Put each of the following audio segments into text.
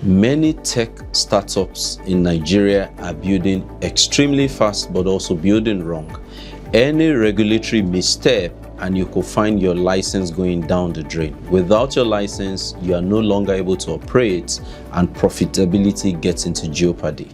Many tech startups in Nigeria are building extremely fast but also building wrong. Any regulatory misstep and you could find your license going down the drain. Without your license, you are no longer able to operate and profitability gets into jeopardy.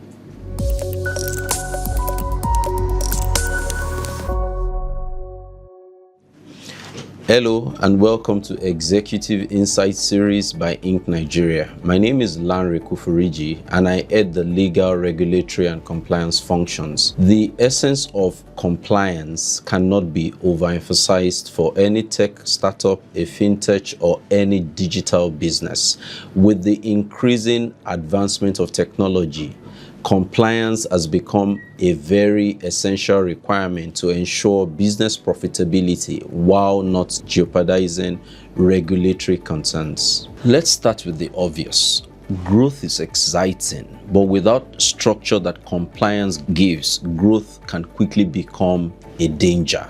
Hello and welcome to Executive Insight Series by Inc. Nigeria. My name is Lanre Kuforiji and I head the legal, regulatory and compliance functions. The essence of compliance cannot be overemphasized for any tech startup, a fintech or any digital business. With the increasing advancement of technology, compliance has become a very essential requirement to ensure business profitability while not jeopardizing regulatory concerns. Let's start with the obvious. Growth is exciting, but without structure that compliance gives, growth can quickly become a danger.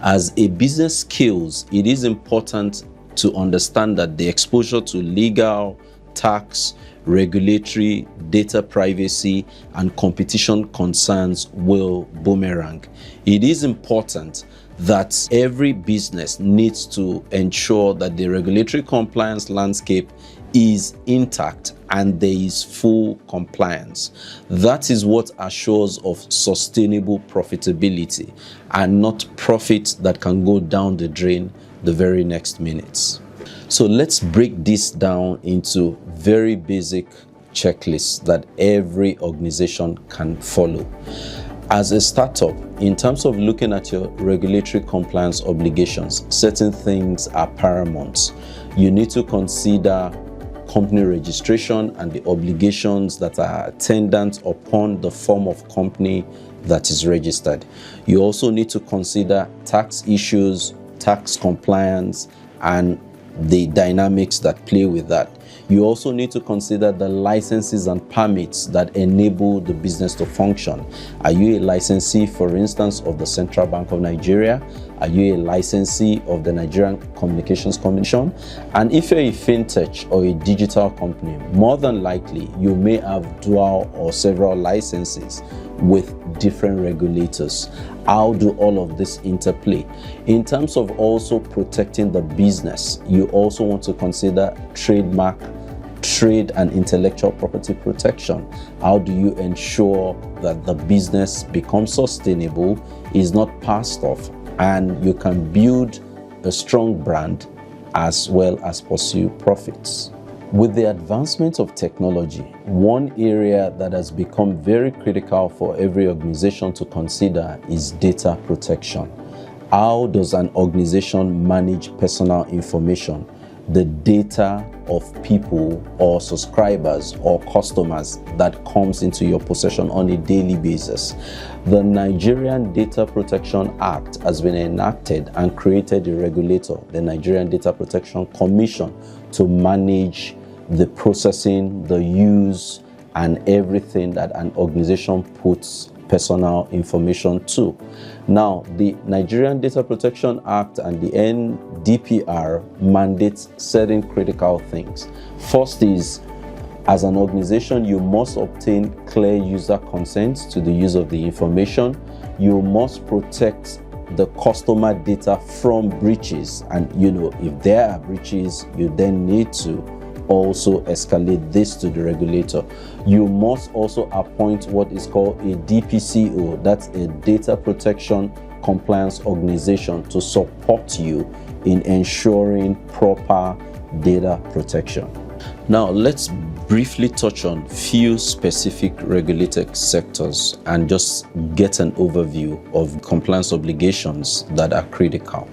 As a business scales, it is important to understand that the exposure to legal, tax, regulatory, data privacy, and competition concerns will boomerang. It is important that every business needs to ensure that the regulatory compliance landscape is intact and there is full compliance. That is what assures of sustainable profitability and not profits that can go down the drain the very next minutes. So let's break this down into very basic checklists that every organization can follow. As a startup, in terms of looking at your regulatory compliance obligations, certain things are paramount. You need to consider company registration and the obligations that are attendant upon the form of company that is registered. You also need to consider tax issues, tax compliance, and the dynamics that play with that. You also need to consider the licenses and permits that enable the business to function. Are you a licensee, for instance, of the Central Bank of Nigeria? Are you a licensee of the Nigerian Communications Commission? And if you're a fintech or a digital company, more than likely you may have dual or several licenses with different regulators. How do all of this interplay? In terms of also protecting the business, you also want to consider trademark, trade and intellectual property protection. How do you ensure that the business becomes sustainable, is not passed off, and you can build a strong brand as well as pursue profits? With the advancement of technology, one area that has become very critical for every organization to consider is data protection. How does an organization manage personal information, the data of people or subscribers or customers that comes into your possession on a daily basis? The Nigerian Data Protection Act has been enacted and created a regulator, the Nigerian Data Protection Commission, to manage the processing, the use, and everything that an organization puts personal information to. Now, the Nigerian Data Protection Act and the NDPR mandates certain critical things. First is, as an organization, you must obtain clear user consent to the use of the information. You must protect the customer data from breaches. And if there are breaches, you then need to also escalate this to the regulator. You must also appoint what is called a DPCO, that's a Data Protection Compliance Organization, to support you in ensuring proper data protection. Now, let's briefly touch on few specific regulated sectors and just get an overview of compliance obligations that are critical.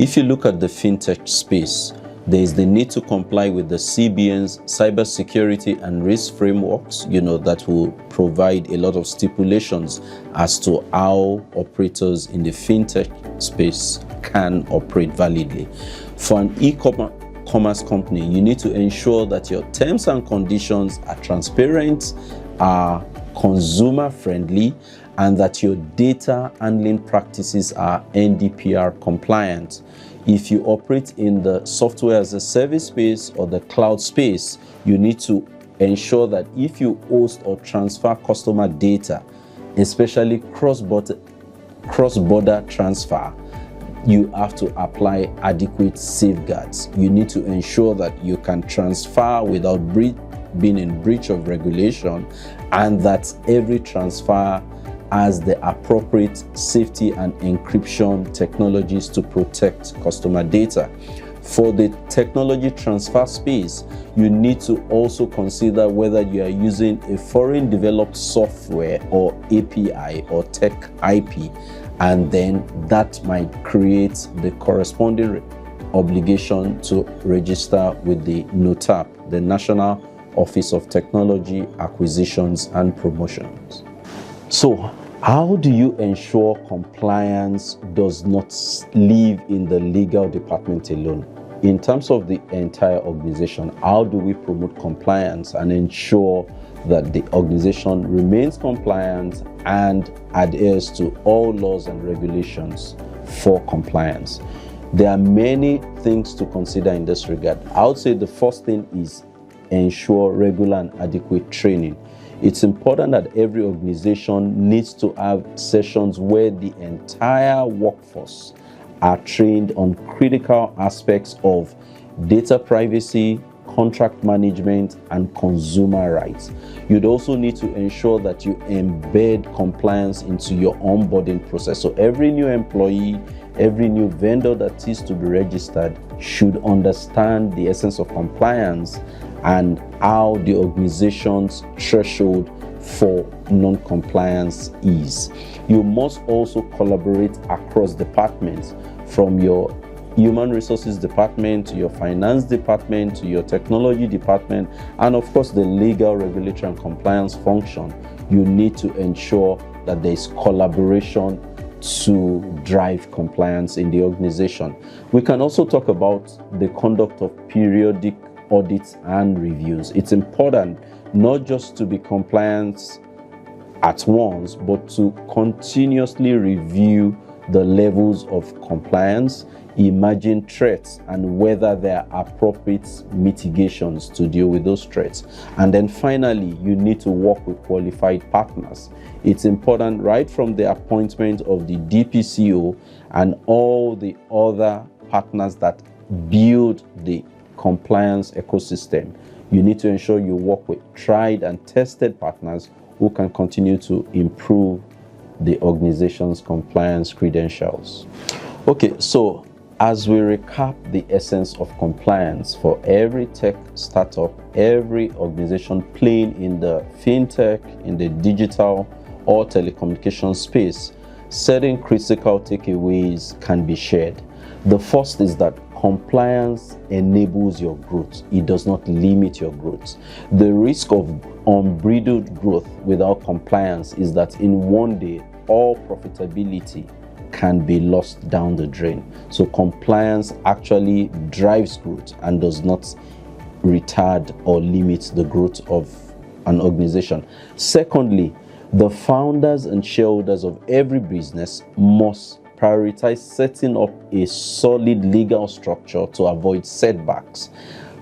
If you look at the fintech space, there is the need to comply with the CBN's cybersecurity and risk frameworks, that will provide a lot of stipulations as to how operators in the fintech space can operate validly. For an e-commerce company, you need to ensure that your terms and conditions are transparent, are consumer friendly, and that your data handling practices are NDPR compliant. If you operate in the software as a service space or the cloud space, you need to ensure that if you host or transfer customer data, especially cross-border transfer, you have to apply adequate safeguards. You need to ensure that you can transfer without being in breach of regulation, and that every transfer has the appropriate safety and encryption technologies to protect customer data. For the technology transfer space, you need to also consider whether you are using a foreign developed software or API or tech IP, and then that might create the corresponding obligation to register with the NOTAP, the National Office of Technology Acquisitions and Promotions. So, how do you ensure compliance does not live in the legal department alone? In terms of the entire organization, how do we promote compliance and ensure that the organization remains compliant and adheres to all laws and regulations for compliance? There are many things to consider in this regard. I would say the first thing is ensure regular and adequate training. It's important that every organization needs to have sessions where the entire workforce are trained on critical aspects of data privacy, contract management, and consumer rights. You'd also need to ensure that you embed compliance into your onboarding process. So every new employee, every new vendor that is to be registered should understand the essence of compliance and how the organization's threshold for non-compliance is. You must also collaborate across departments, from your human resources department to your finance department to your technology department, and of course the legal, regulatory, and compliance function. You need to ensure that there is collaboration to drive compliance in the organization. We can also talk about the conduct of periodic audits and reviews. It's important not just to be compliant at once, but to continuously review the levels of compliance, emerging threats, and whether there are appropriate mitigations to deal with those threats. And then finally, you need to work with qualified partners. It's important right from the appointment of the DPCO and all the other partners that build the compliance ecosystem. You need to ensure you work with tried and tested partners who can continue to improve the organization's compliance credentials. Okay, so as we recap the essence of compliance for every tech startup, every organization playing in the fintech, in the digital or telecommunication space, certain critical takeaways can be shared. The first is that compliance enables your growth. It does not limit your growth. The risk of unbridled growth without compliance is that in one day, all profitability can be lost down the drain. So compliance actually drives growth and does not retard or limit the growth of an organization. Secondly, the founders and shareholders of every business must prioritize setting up a solid legal structure to avoid setbacks.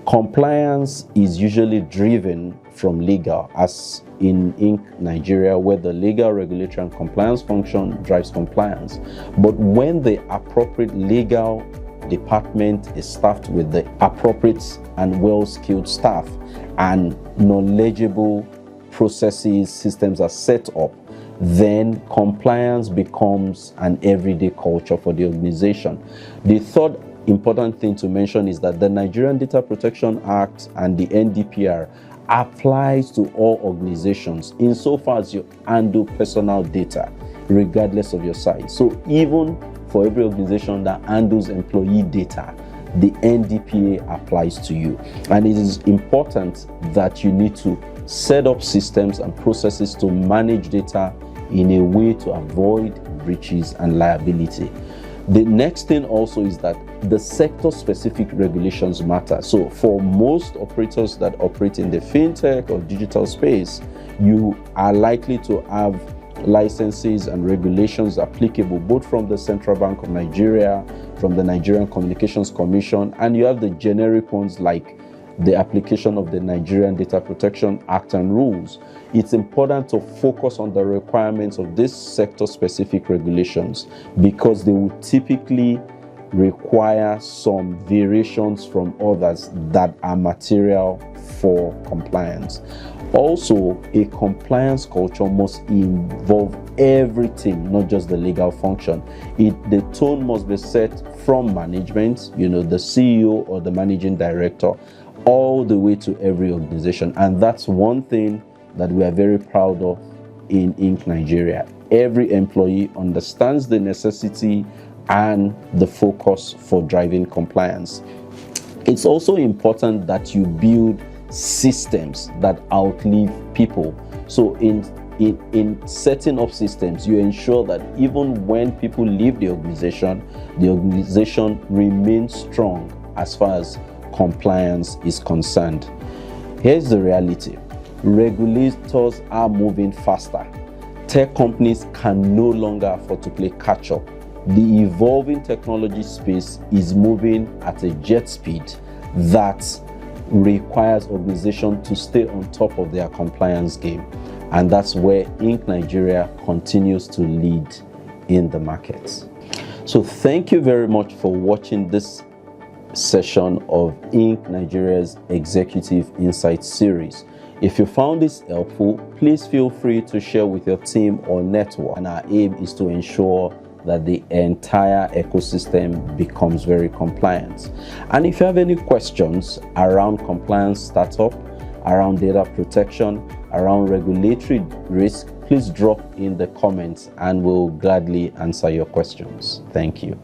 Compliance is usually driven from legal, as in Inc. Nigeria, where the legal, regulatory, and compliance function drives compliance. But when the appropriate legal department is staffed with the appropriate and well-skilled staff and knowledgeable processes, systems are set up, then compliance becomes an everyday culture for the organization. The third important thing to mention is that the Nigerian Data Protection Act and the NDPR applies to all organizations insofar as you handle personal data, regardless of your size. So even for every organization that handles employee data, the NDPA applies to you. And it is important that you need to set up systems and processes to manage data in a way to avoid breaches and liability. The next thing also is that the sector-specific regulations matter. So for most operators that operate in the fintech or digital space, you are likely to have licenses and regulations applicable both from the Central Bank of Nigeria, from the Nigerian Communications Commission, and you have the generic ones like the application of the Nigerian Data Protection Act and rules, it's important to focus on the requirements of these sector-specific regulations because they will typically require some variations from others that are material for compliance. Also, a compliance culture must involve everything, not just the legal function. The tone must be set from management, the CEO or the managing director, all the way to every organization. And that's one thing that we are very proud of in Inc. Nigeria. Every employee understands the necessity and the focus for driving compliance. It's also important that you build systems that outlive people. So in setting up systems, you ensure that even when people leave the organization remains strong as far as compliance is concerned. Here's the reality. Regulators are moving faster. Tech companies can no longer afford to play catch up. The evolving technology space is moving at a jet speed that requires organizations to stay on top of their compliance game. And that's where Inc. Nigeria continues to lead in the market. So thank you very much for watching this session of Inc. Nigeria's Executive Insights series. If you found this helpful, please feel free to share with your team or network. And our aim is to ensure that the entire ecosystem becomes very compliant. And if you have any questions around compliance startup, around data protection, around regulatory risk, please drop in the comments and we'll gladly answer your questions. Thank you.